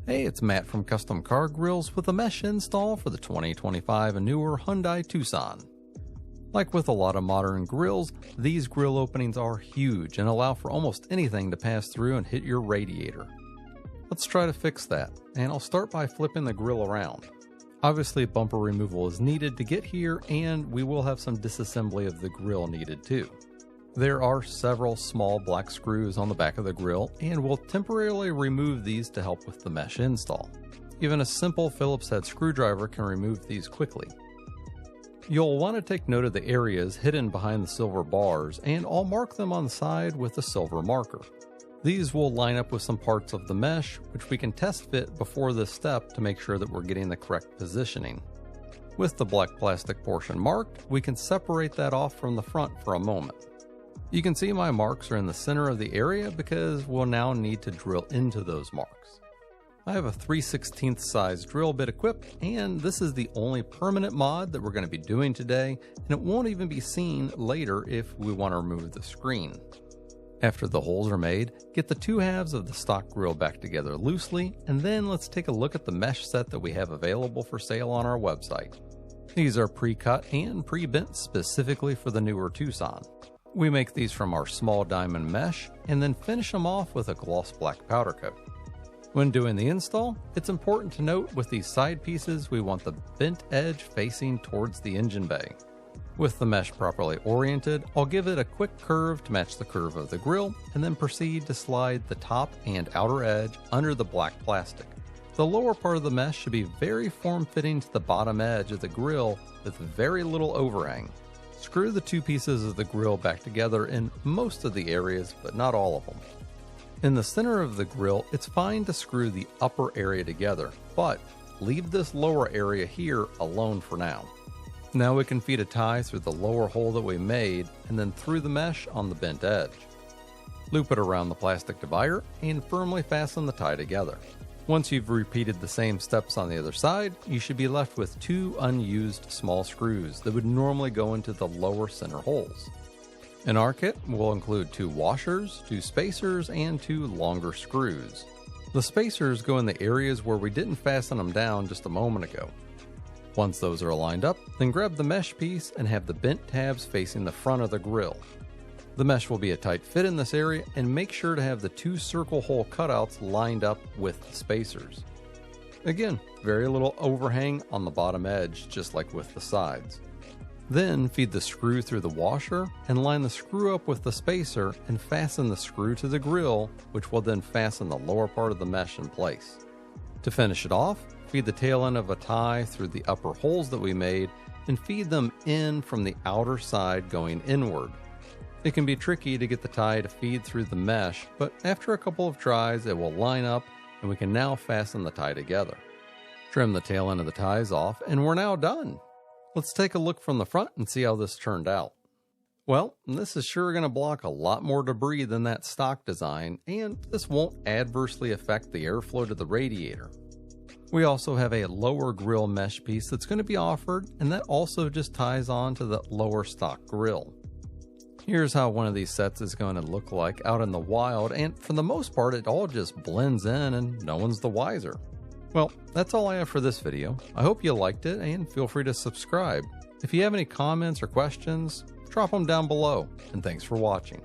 Hey, it's Matt from Custom Car Grills with a mesh install for the 2025 and newer Hyundai Tucson. Like with a lot of modern grills, these grill openings are huge and allow for almost anything to pass through and hit your radiator. Let's try to fix that, and I'll start by flipping the grill around. Obviously, bumper removal is needed to get here, and we will have some disassembly of the grill needed too. There are several small black screws on the back of the grill, and we'll temporarily remove these to help with the mesh install. Even a simple Phillips head screwdriver can remove these quickly. You'll want to take note of the areas hidden behind the silver bars, and I'll mark them on the side with a silver marker. These will line up with some parts of the mesh, which we can test fit before this step to make sure that we're getting the correct positioning. With the black plastic portion marked, we can separate that off from the front for a moment. You can see my marks are in the center of the area because we'll now need to drill into those marks. I have a 3/16 size drill bit equipped, and this is the only permanent mod that we're going to be doing today, and it won't even be seen later if we want to remove the screen. After the holes are made, get the two halves of the stock grill back together loosely, and then let's take a look at the mesh set that we have available for sale on our website. These are pre-cut and pre-bent specifically for the newer Tucson. We make these from our small diamond mesh and then finish them off with a gloss black powder coat. When doing the install, it's important to note with these side pieces we want the bent edge facing towards the engine bay. With the mesh properly oriented, I'll give it a quick curve to match the curve of the grill and then proceed to slide the top and outer edge under the black plastic. The lower part of the mesh should be very form-fitting to the bottom edge of the grill with very little overhang. Screw the two pieces of the grill back together in most of the areas, but not all of them. In the center of the grill, it's fine to screw the upper area together, but leave this lower area here alone for now. Now we can feed a tie through the lower hole that we made and then through the mesh on the bent edge. Loop it around the plastic divider and firmly fasten the tie together. Once you've repeated the same steps on the other side, you should be left with two unused small screws that would normally go into the lower center holes. In our kit, we'll include two washers, two spacers, and two longer screws. The spacers go in the areas where we didn't fasten them down just a moment ago. Once those are lined up, then grab the mesh piece and have the bent tabs facing the front of the grill. The mesh will be a tight fit in this area, and make sure to have the two circle hole cutouts lined up with the spacers. Again, very little overhang on the bottom edge, just like with the sides. Then feed the screw through the washer and line the screw up with the spacer and fasten the screw to the grill, which will then fasten the lower part of the mesh in place. To finish it off, feed the tail end of a tie through the upper holes that we made and feed them in from the outer side going inward. It can be tricky to get the tie to feed through the mesh, but after a couple of tries it will line up and we can now fasten the tie together. Trim the tail end of the ties off and we're now done. Let's take a look from the front and see how this turned out. Well, this is sure going to block a lot more debris than that stock design, and this won't adversely affect the airflow to the radiator. We also have a lower grill mesh piece that's going to be offered, and that also just ties on to the lower stock grill. Here's how one of these sets is going to look like out in the wild, and for the most part it all just blends in and no one's the wiser. Well, that's all I have for this video. I hope you liked it and feel free to subscribe. If you have any comments or questions, drop them down below, and thanks for watching.